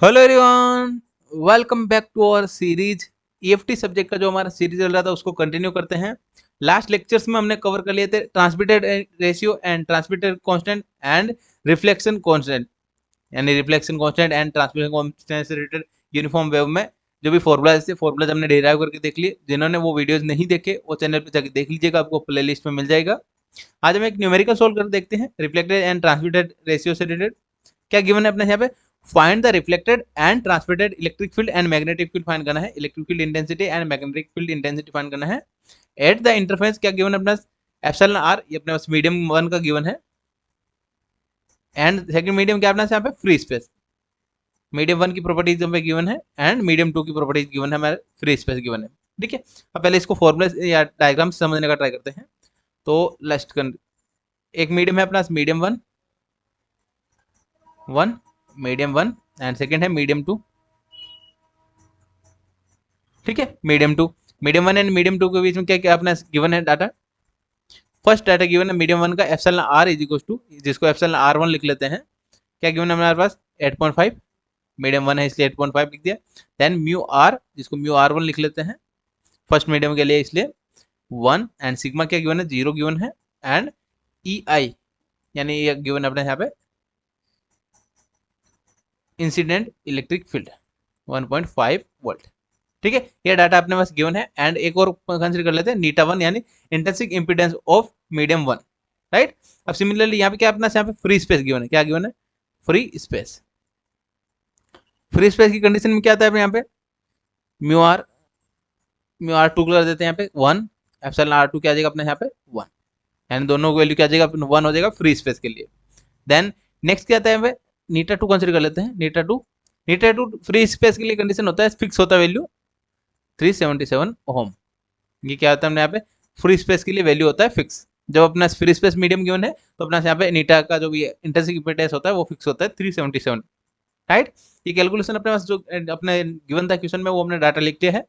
Hello everyone, welcome back to our series. EFT subject का जो हमारा सीरीज चल रहा था उसको कंटिन्यू करते हैं। लास्ट लेक्चर्स में हमने कवर कर लिए थे transmitted ratio and transmitted constant and reflection constant, यानी reflection constant and transmission constant से रिलेटेड यूनिफॉर्म वेव में जो भी फॉर्मूलाज थे फॉर्मूलाज हमने डिराइव करके देख लिए। जिन्होंने वो वीडियोज नहीं देखे वो चैनल पर जाकर देख लीजिएगा, आपको प्ले लिस्ट में मिल जाएगा। आज हम एक न्यूमेरिकल सोल्व कर देखते हैं रिफ्लेक्टेड एंड ट्रांसमिटेड रेशियो से रिलेटेड। क्या गिवन है अपने यहाँ पे, find the reflected and transmitted electric field and magnetic field find करना है। Electric field intensity and magnetic field intensity find करना है एट द इंटरफेरेंस। क्या गिवन है अपना, एप्सिलॉन आर, ये अपने पास मीडियम 1 का गिवन है। एंड सेकंड मीडियम क्या अपना यहाँ पे, फ्री स्पेस। मीडियम 1 की प्रॉपर्टीज हमें गिवन है एंड मीडियम 2 की प्रॉपर्टीज गिवन है, हमारे फ्री स्पेस गिवन है। ठीक है, अब पहले इसको फॉर्मूला या डायग्राम समझने का ट्राई करते हैं। तो लेट्स, एक मीडियम है अपना मीडियम 1 मीडियम 1 एंड सेकेंड है मीडियम 2। ठीक है, मीडियम 2, मीडियम 1 एंड मीडियम 2 के बीच में क्या क्या अपना गिवन है डाटा। फर्स्ट डाटा गिवन है मीडियम 1 का epsilon r is equal to, जिसको एप्सिलॉन आर 1 लिख लेते हैं। क्या गिवन है हमारे पास, 8.5। मीडियम 1 है इसलिए 8.5 लिख दिया। देन म्यू आर, जिसको म्यू आर 1 लिख लेते हैं फर्स्ट मीडियम के लिए, इसलिए 1। एंड सिग्मा क्या गिवन है, 0 गिवन है। एंड ई आई, यानी ये गिवन है अपने यहाँ पे इंसिडेंट इलेक्ट्रिक फील्ड 1.5 वोल्ट। ठीक है, ये डाटा अपने पास गिवन है। एंड एक और कंसीडर कर लेते हैं नीटा 1, यानी intrinsic impedance of medium 1। Right, अब सिमिलरली यहाँ पे क्या अपना यहाँ पे फ्री स्पेस गिवन है। क्या गिवन है, फ्री स्पेस। फ्री स्पेस की कंडीशन में क्या आता है यहाँ पे, म्यू आर 2 कर देते हैं यहाँ पे 1, एप्सिलॉन आर 2 क्या आ जाएगा अपने यहाँ पे 1, यानी दोनों की वैल्यू क्या आ जाएगा, 1 हो जाएगा फ्री स्पेस के लिए। देन नेक्स्ट क्या आता है यहाँ पे, नीटा 2 कंसीडर कर लेते हैं। नीटा टू फ्री स्पेस के लिए कंडीशन होता है, फिक्स होता है वैल्यू 377 ओम। ये क्या होता है हमने यहाँ पे, फ्री स्पेस के लिए वैल्यू होता है फिक्स। जब अपना फ्री स्पेस मीडियम गिवन है तो अपना यहाँ पे नीटा का जो भी इंट्रिंसिक इम्पीडेंस होता है वो फिक्स होता है 377। राइट, ये कैलकुलेशन अपने पास जो अपने गिवन था क्वेश्चन में वो हमने डाटा लिख दिया है।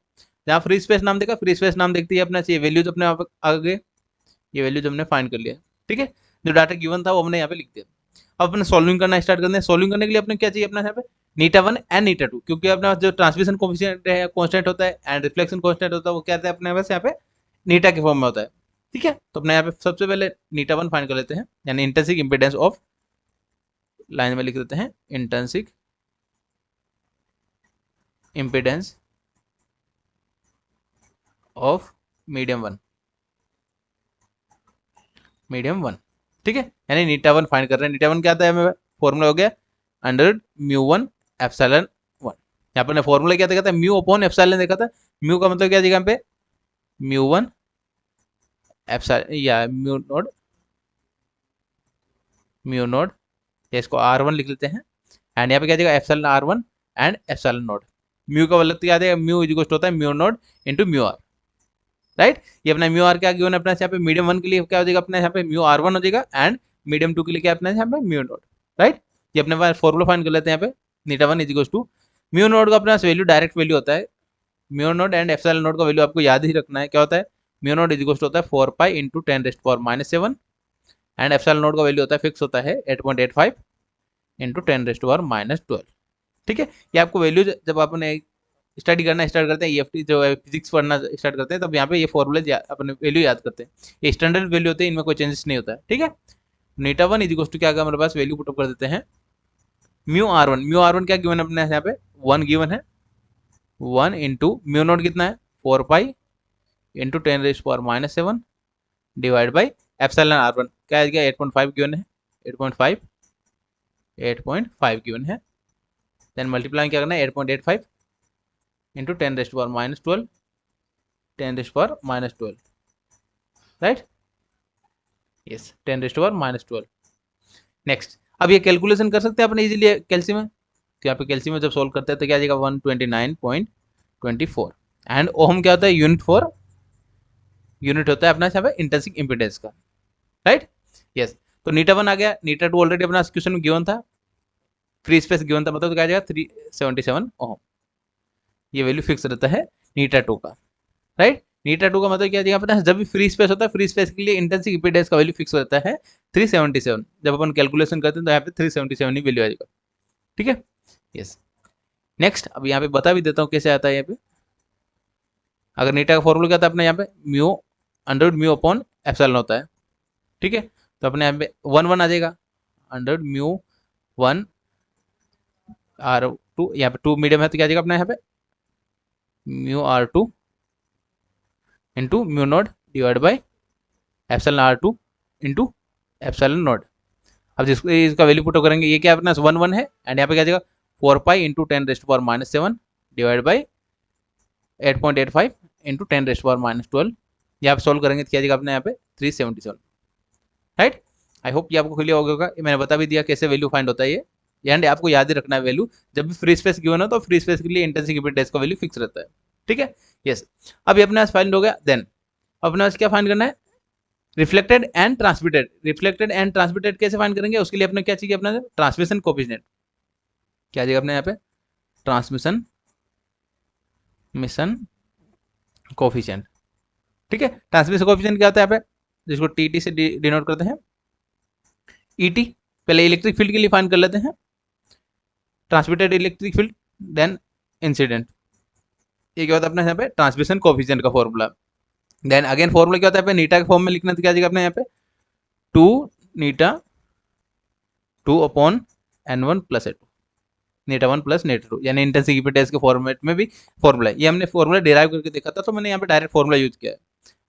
जहाँ फ्री स्पेस नाम देखा, फ्री स्पेस नाम देखती है अपना चाहिए वैल्यूज अपने आगे, ये वैल्यूज हमने फाइंड कर लिया। ठीक है, जो डाटा गिवन था वो हमने यहाँ पे लिख दिया। अब अपने सॉल्विंग करना स्टार्ट करते हैं। सॉल्विंग करने के लिए अपने क्या चाहिए अपना यहाँ पे, नीटा 1 एंड नीटा 2, क्योंकि अपना जो ट्रांसमिशन कोफिशिएंट है कांस्टेंट होता है एंड रिफ्लेक्शन कांस्टेंट होता है वो क्या आता है अपने पास यहाँ पे नीटा के फॉर्म में होता है। ठीक है, तो अपने यहाँ पे सबसे पहले नीटा 1 फाइंड कर लेते हैं, यानी इंट्रिंसिक इंपीडेंस ऑफ, लाइन में लिख देते हैं इंट्रिंसिक इंपीडेंस ऑफ मीडियम 1। ठीक है, यानी नीटा 1 फाइंड कर रहे हैं। नीटा 1 क्या आता है हमें, फॉर्मूला हो गया अंडर म्यू 1 एप्सिलॉन 1। यहाँ पर फॉर्मूला क्या देखा था, म्यू अपॉन एप्सिलॉन देखा था। म्यू का मतलब क्या देखा यहाँ पे, म्यू 1 एप्सिलॉन या म्यू नोड, इसको R1 लिख लेते हैं। एंड यहाँ पे क्या देगा, epsilon R1 and epsilon naught. Mu का मतलब क्या देगा, म्यू इज इक्वल होता है mu naught into mu r. Right, ये अपना म्यू आर क्या गिवन है अपना यहाँ पे, मीडियम 1 के लिए क्या हो जाएगा अपना यहाँ पे म्यू R1 हो जाएगा। एंड मीडियम 2 के लिए क्या अपना यहाँ पे म्यू नोड। राइट, ये अपने पास फॉर्मूला फाइंड कर लेते हैं यहाँ पे, eta 1 is equal to mu naught का अपना वैल्यू डायरेक्ट वैल्यू होता है। Mu naught and epsilon naught का वैल्यू आपको याद ही रखना है, क्या होता है, म्यू नोड इज इक्वल होता है 4 pi into 10⁻⁻⁷ and epsilon naught का वैल्यू होता है फिक्स होता है 8.85 इंटू 10⁻⁻12। ठीक है, ये आपको वैल्यू जब आपने स्टडी करना स्टार्ट करते हैं, ईएफटी जो है फिजिक्स पढ़ना स्टार्ट करते हैं, तब यहाँ पे ये फॉर्मूले अपने वैल्यू याद करते हैं। ये स्टैंडर्ड वैल्यू होते हैं, इनमें कोई चेंजेस नहीं होता है। ठीक है, नीटा 1 इज इक्वल टू क्या हमारे पास वैल्यू पुटअप कर देते हैं, म्यू आर वन क्या गिवन है अपने यहाँ पे 1 गिवन है। 1 इंटू म्यू नोट कितना है 4 pi into 10⁻⁻⁷ divide by epsilon R1 क्या है, 8.5 गिवन है। 8.5 गिवन है। देन मल्टीप्लाई क्या करना है 8.85 इंटू 10⁻⁻12 10⁻⁻12। Right, yes 10⁻⁻12। नेक्स्ट, अब ये कैलकुलेशन कर सकते हैं अपने इजीली कैल्शियम में। तो यहाँ पे कैल्शियम में जब सोल्व करते हैं तो क्या आ जाएगा 129.24। एंड ओम क्या होता है, यूनिट होता है अपना यहाँ पे इंट्रिंसिक इंपीडेंस का। राइट, यस, तो नीटा 1 आ गया। नीटा 2 ऑलरेडी अपना क्वेश्चन में गिवन था, फ्री स्पेस गिवन था, मतलब तो क्या आ जाएगा 377 ओम। ये वैल्यू फिक्स रहता है नीटा 2 का। राइट, नीटा 2 का मतलब क्या है अपना, जब भी फ्री स्पेस होता है फ्री स्पेस के लिए इंट्रिंसिक इंपीडेंस का वैल्यू फिक्स रहता है 377। जब अपन कैलकुलेशन करते हैं तो यहाँ पे 377 ही वैल्यू आ जाएगा। ठीक है, यस। नेक्स्ट अब यहाँ पे बता भी देता हूँ कैसे आता है यहाँ पे। अगर नीटा का फॉर्मूला क्या था अपने यहाँ पे, mu under mu upon epsilon होता है, ठीक है। तो अपने यहाँ पे 1 1 आ जाएगा, अंडर म्यू 1 R2, यहाँ पे 2 मीडियम है तो क्या आ जाएगा अपने यहाँ पे mu R2 into mu naught divide by epsilon R2 into epsilon not. अब जिसको इसका वैल्यू पुट करेंगे, ये क्या अपना 1 1 है, एंड यहाँ पे क्या आ जाएगा 4 pi into 10⁻⁻7 divide by 8.85 into 10⁻12। यहाँ पे सोल्व करेंगे तो क्या जाएगा अपने यहाँ पे 377, राइट। आई होप ये आपको क्लियर हो गया होगा। मैंने बता भी दिया कैसे वैल्यू फाइंड होता है ये, एंड आपको याद ही रखना है वैल्यू। जब भी फ्री स्पेस गिवन हो तो फ्री स्पेस के लिए इंट्रिंसिक इम्पीडेंस का वैल्यू फिक्स रहता है, ठीक है। यस, अब ये अपने पास फाइंड हो गया। देन अपने पास क्या फाइंड करना है, reflected and transmitted. Reflected and transmitted कैसे फाइंड करेंगे, उसके लिए अपने क्या चाहिए अपना ट्रांसमिशन कोफिशिएंट। क्या चाहिए अपने यहाँ पे ट्रांसमिशन कोफिशिएंट, ठीक है। ट्रांसमिशन कोफिशिएंट क्या होता है यहाँ पे, जिसको टीटी से डिनोट करते हैं, ईटी। पहले इलेक्ट्रिक फील्ड के लिए फाइंड कर लेते हैं, transmitted electric field then incident. ये क्या होता है अपने यहाँ पे ट्रांसमिशन कोफिशिएंट का फॉर्मूला। देन अगेन फॉर्मूला क्या होता है, नीटा के फॉर्म में लिखना तो क्या जाएगा अपने यहाँ पे 2 नीटा 2 अपॉन N1 प्लस N2, नीटा 1 प्लस नीटा 2, यानी इंटेंसिव इम्पीडेंस के फॉर्मेट में भी फॉर्मूला है। ये हमने फॉर्मूला डिराइव करके देखा था, तो मैंने यहाँ पे डायरेक्ट फॉर्मूला यूज किया है।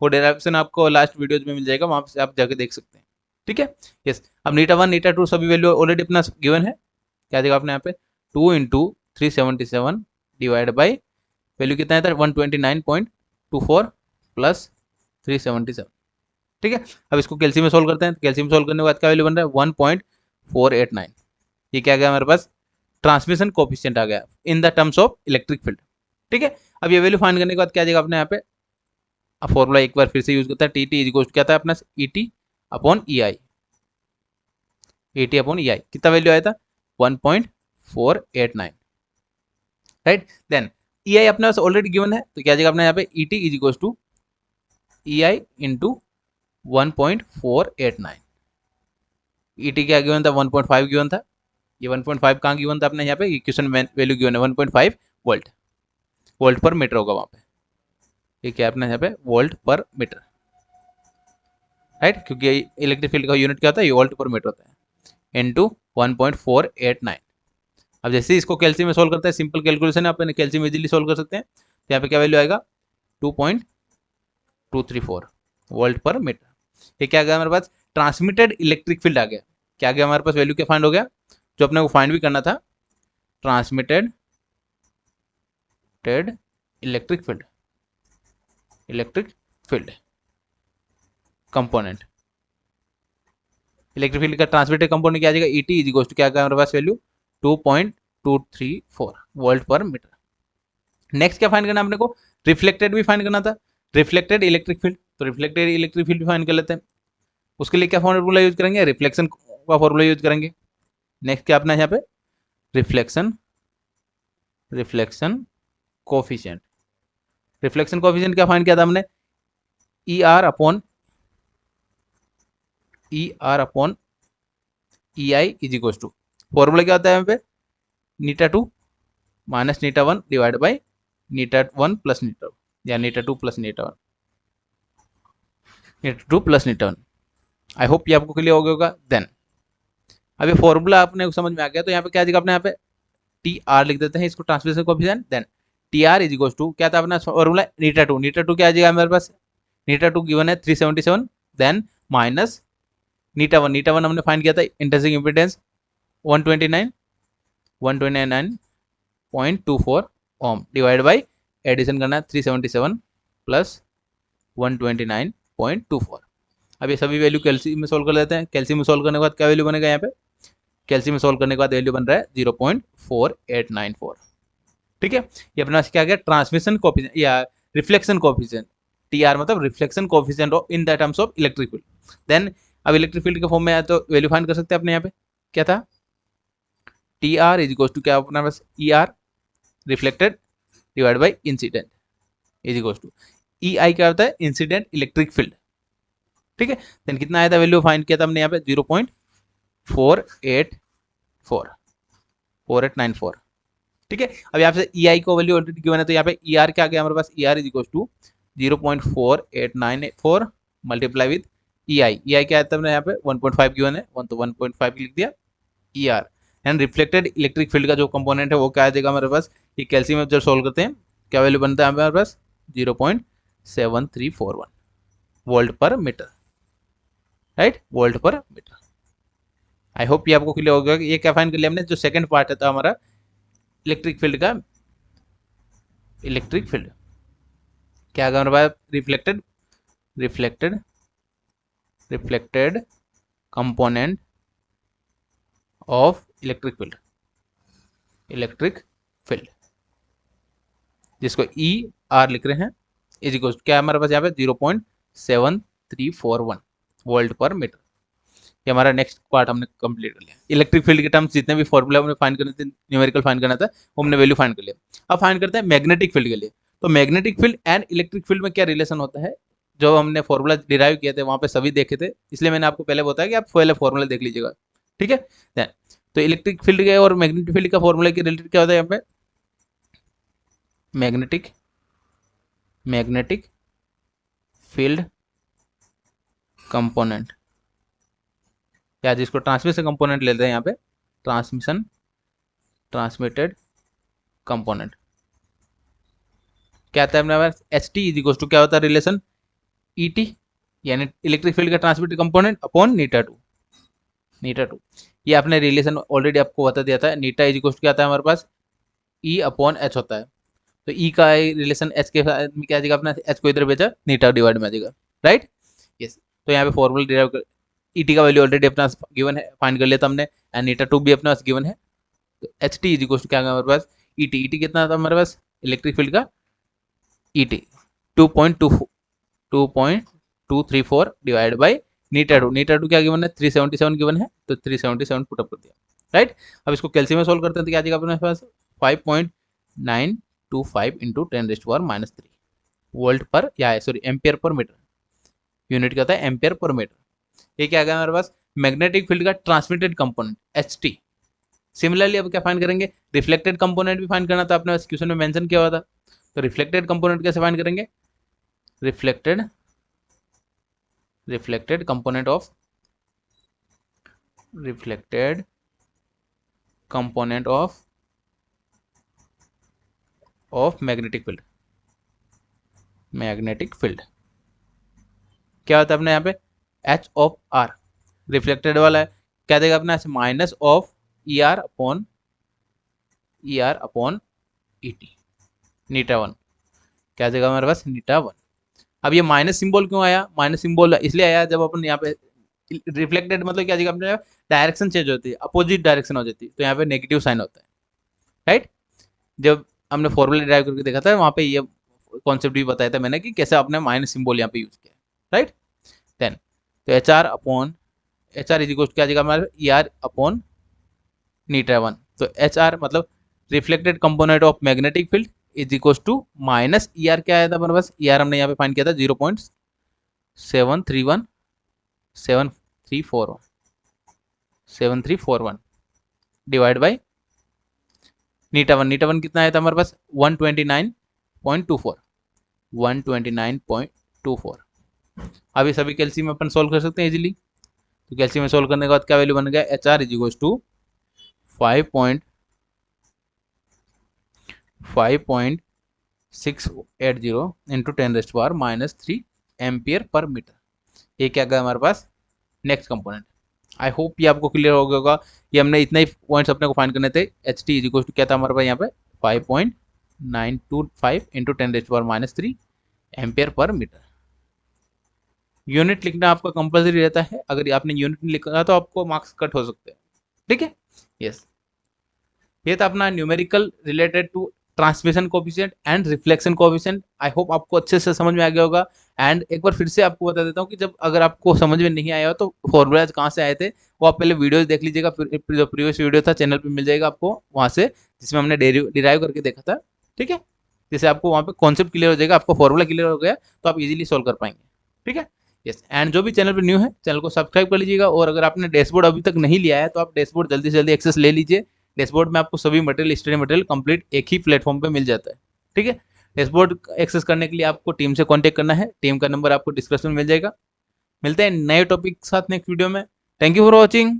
वो डेराइवेशन आपको लास्ट वीडियोज में मिल जाएगा, वहाँ से आप जाके देख सकते हैं, ठीक है। यस, अब नीटा 1 नीटा 2 सभी वैल्यू ऑलरेडी अपना गिवन है। क्या देगा आपने यहाँ पे 2 इंटू 377 डिवाइड बाई वैल्यू कितना है 129.24 प्लस 377, ठीक है। अब इसको कैल्शियम में सोल्व करते हैं। कैल्शियम सोल्व करने के बाद क्या वैल्यू बन रहा है 1.489। ये क्या गया हमारे पास ट्रांसमिशन कोफिशिएंट आ गया इन the terms of electric field, ठीक है। अब ये वैल्यू फाइंड करने के बाद क्या जाएगा अपने यहाँ पे फॉर्मूला एक बार फिर से यूज करता है, टी टी इज क्या था अपना ई टी अपॉन ई आई। ई टी अपॉन ई आई कितना वैल्यू आया था 1.489, राइट। देन ई आई अपने पास ऑलरेडी गिवन है, तो क्या जाएगा अपने यहाँ पे E T is equal to E I into 1.489। E T क्या गिवन था 1.5 गिवन था, ये 1.5 कहाँ गिवन था अपने यहाँ पे इक्वेशन में वैल्यू गिवन है 1.5 वोल्ट, वोल्ट पर मीटर होगा वहाँ पे। ये क्या अपने यहाँ पे वोल्ट पर मीटर, राइट, क्योंकि इलेक्ट्रिक फील्ड का यूनिट क्या होता है ये वोल्ट पर मीटर होता है, इनटू 1.489। अब जैसे इसको कैल्शियम में सोल्व करते हैं, सिंपल कैलकुलेशन है, आप कैल्शियम इजीली सोल्व कर सकते हैं। तो यहाँ पे क्या वैल्यू आएगा 2.234 वोल्ट पर मीटर। ये क्या गया हमारे पास ट्रांसमिटेड इलेक्ट्रिक फील्ड आ गया। क्या गया हमारे पास वैल्यू क्या फाइंड हो गया, जो अपने को फाइंड भी करना था, transmitted electric field, electric field component. Electric field का ट्रांसमिटेड कंपोनेंट क्या आ जाएगा ईटी इज इक्वल टू क्या हमारे पास वैल्यू 2.234 वोल्ट पर मीटर। नेक्स्ट क्या फाइंड करना अपने को, रिफ्लेक्टेड भी फाइंड करना था, रिफ्लेक्टेड इलेक्ट्रिक फील्ड। तो रिफ्लेक्टेड इलेक्ट्रिक फील्ड भी फाइंड कर लेते हैं। उसके लिए क्या फॉर्मूला यूज करेंगे, रिफ्लेक्शन का फॉर्मूला यूज करेंगे। नेक्स्ट क्या अपना यहाँ पे रिफ्लेक्शन कोफिशिएंट। रिफ्लेक्शन कोफिशिएंट क्या फाइंड किया था हमने E R upon E I is equal to, formula क्या होता है यहाँ पे नीटा 2 माइनस नीटा 1 डिवाइड बाई नीटा 1 प्लस नीटा 2, या नीटा 2 प्लस नीटा 1, नीटा 2 प्लस नीटा 1। आई होप ये आपको क्लियर हो गया होगा। देन अब ये फॉर्मूला आपने समझ में आ गया, तो यहाँ पे क्या दिखा अपने यहाँ पे टी आर लिख देते हैं इसको transmission coefficient. Then T R is equal to क्या था अपना फॉर्मूला नीटा 2, नीटा 2 क्या आ जाएगा हमारे पास नीटा 2 गिवन है 377, देन माइनस नीटा 1, नीटा 1 हमने फाइंड किया था intrinsic impedance 129.24 ohm divide by addition करना है 377 प्लस 129.24। अब ये सभी वैल्यू कैल्शियम में सोल्व कर लेते हैं। कैल्शियम में सोल्व करने के बाद क्या वैल्यू बनेगा यहाँ पे, कैल्शियम में सोल्व करने के बाद वैल्यू बन रहा है 0.4894, ठीक है। ये अपना क्या गया ट्रांसमिशन कोफिशिएंट या रिफ्लेक्शन कोफिशिएंट, टी आर मतलब reflection coefficient in the terms of electric field. Then अब इलेक्ट्रिक फील्ड के फॉर्म में आया तो वैल्यू फाइंड कर सकते हैं अपने यहाँ पे क्या था T R is equal to क्या अपना बस E R reflected divide by incident is equal to E I क्या होता है इंसिडेंट इलेक्ट्रिक फील्ड, ठीक है। देन कितना आया था वैल्यू फाइंड किया था हमने यहाँ पे 0.494 ठीक है। अब यहाँ से ई आई को वैल्यू ऑलरेडी गिवन है, तो यहाँ पे ई आर क्या आ गया हमारे पास, E R is equal to 0.4894 multiply with E I क्या है तब यहाँ पे 1.5 गिवन है, 1.5 लिख दिया E R. And reflected electric field का जो कंपोनेंट है वो क्या आ जाएगा हमारे पास, ये कैल्शियम में जब सोल्व करते हैं क्या वैल्यू बनता है हमारे पास 0.7341 वोल्ट पर मीटर, राइट, वोल्ट पर मीटर। आई होप ये आपको क्लियर होगा कि ये क्या फाइन कर लिया हमने, जो सेकंड पार्ट है था हमारा इलेक्ट्रिक फील्ड का, इलेक्ट्रिक फील्ड क्या हमारे पास reflected reflected reflected component of electric field जिसको ई आर लिख रहे हैं इज इक्वल क्या हमारे पास यहाँ पे 0.7341 वोल्ट पर मीटर। ये हमारा नेक्स्ट पार्ट हमने कंप्लीट कर लिया। इलेक्ट्रिक फील्ड के टर्म्स जितने भी फॉर्मूला हमने फाइंड करने थे, न्यूमेरिकल फाइंड करना था, वो हमने वैल्यू फाइंड कर लिया। अब फाइंड करते हैं मैग्नेटिक फील्ड के लिए। तो magnetic field and electric field में क्या रिलेशन होता है, जो हमने फॉर्मूला डिराइव किए थे वहाँ पे सभी देखे थे, इसलिए मैंने आपको पहले बताया कि आप पहले फॉर्मूला देख लीजिएगा, ठीक है। तो इलेक्ट्रिक फील्ड के और मैग्नेटिक फील्ड का फॉर्मूला के रिलेटेड क्या होता है यहाँ पे, मैग्नेटिक फील्ड कंपोनेंट, या जिसको ट्रांसमिशन कंपोनेंट लेते हैं यहाँ पे, ट्रांसमिटेड कंपोनेंट क्या आता है अपने पास, H T is equal to क्या होता है रिलेशन, ई टी, यानी इलेक्ट्रिक फील्ड का ट्रांसमिटेड कंपोनेंट अपॉन नीटा टू। ये आपने रिलेशन ऑलरेडी आपको बता दिया था। नीटा इज इक्वल टू क्या आता है हमारे पास, ई अपॉन एच होता है। तो ई का रिलेशन एच के साथ में क्या आ जाएगा, अपना एच को इधर भेजा नीटा डिवाइड में आ जाएगा, राइट, यस। तो यहाँ पे फॉर्मूला डिराइव कर, ई टी का वैल्यू ऑलरेडी अपना गिवन है, फाइंड कर लिया था हमने, एंड नीटा टू भी अपने पास गिवन है। तो H T is equal to क्या है हमारे पास, ई टी कितना था हमारे पास इलेक्ट्रिक फील्ड का, E T 2.234 divide by eta two क्या गिवन है 377 गिवन है, तो 377 पुटअप कर दिया, राइट। अब इसको कैल्शियम में सोल्व करते हैं तो क्या आ जाएगा अपने पास 5.925 इंटू 10⁻³ वोल्ट पर, या sorry ampere per metre, unit क्या होता है एम्पियर पर मीटर। ये क्या आ गया हमारे पास मैग्नेटिक फील्ड का transmitted component H T. Similarly अब क्या फाइंड करेंगे, रिफ्लेक्टेड कंपोनेंट भी फाइंड करना था, अपने क्वेश्चन में मेंशन किया हुआ था। तो रिफ्लेक्टेड कंपोनेंट कैसे फाइंड करेंगे, reflected component of magnetic field क्या होता है अपने यहाँ पे एच ऑफ आर, रिफ्लेक्टेड वाला है क्या देगा अपना minus of E R upon E T, Neeta one क्या देगा हमारे पास नीटा वन। अब ये माइनस सिंबल क्यों आया, माइनस सिंबल इसलिए आया जब अपन यहाँ पे रिफ्लेक्टेड मतलब क्या अपने डायरेक्शन चेंज होती है, अपोजिट डायरेक्शन हो जाती है, तो यहाँ पे नेगेटिव साइन होता है, राइट। जब हमने फॉर्मूला ड्राइव करके देखा था वहाँ पे ये कॉन्सेप्ट भी बताया था मैंने कि कैसे आपने माइनस सिंबल यहाँ पे यूज किया, राइट। देन तो एच आर इज इक्वल क्या आ जाएगा हमारे E R upon eta one. तो एच आर मतलब reflected component of magnetic field is equal to minus E R क्या आया था हमारे पास, ई आर हमने यहाँ पे फाइंड किया था 0.7341 डिवाइड बाई नीटा वन कितना आया था हमारे पास 129.24। अभी सभी कैल्शियम अपन सोल्व कर सकते हैं इजीली। तो कैल्शियम में सोल्व करने के बाद क्या वैल्यू बन गया, H R is equal to 5.680 into 10⁻³ ampere per metre. ये क्या गया हमारे पास नेक्स्ट कंपोनेंट। आई होप ये आपको क्लियर हो गया होगा। ये हमने इतना ही पॉइंट्स अपने को फाइंड करने थे। H T is equal to क्या था हमारे पास यहाँ पे 5.925 into 10⁻³ ampere per metre. Unit लिखना आपका कंपल्सरी रहता है, अगर आपने यूनिट नहीं लिखा तो आपको मार्क्स कट हो सकते हैं, ठीक है, यस। ये था अपना numerical related to transmission coefficient and reflection coefficient. I hope आपको अच्छे से समझ में आ गया होगा। एंड एक बार फिर से आपको बता देता हूँ कि जब अगर आपको समझ में नहीं आया हो तो फॉर्मूलाज कहाँ से आए थे वो आप पहले वीडियोस देख लीजिएगा। जो प्रीवियस वीडियो था चैनल पे मिल जाएगा आपको वहाँ से, जिसमें हमने डिराइव करके देखा था, ठीक है। जैसे आपको वहाँ पे कॉन्सेप्ट क्लियर हो जाएगा, आपको फॉर्मूला क्लियर हो गया तो आप इजीली सोल्व कर पाएंगे, ठीक है, यस। एंड जो भी चैनल पर न्यू है चैनल को सब्सक्राइब कर लीजिएगा। और अगर आपने डैशबोर्ड अभी तक नहीं लिया है तो आप डैशबोर्ड जल्दी से जल्दी एक्सेस ले लीजिए। डैशबोर्ड में आपको सभी मटेरियल, स्टडी मटेरियल कंप्लीट एक ही प्लेटफॉर्म पे मिल जाता है। ठीक है, डैशबोर्ड एक्सेस करने के लिए आपको टीम से कांटेक्ट करना है, टीम का नंबर आपको डिस्क्रिप्शन में मिल जाएगा। मिलते हैं नए टॉपिक के साथ नेक्स्ट वीडियो में। Thank you for watching.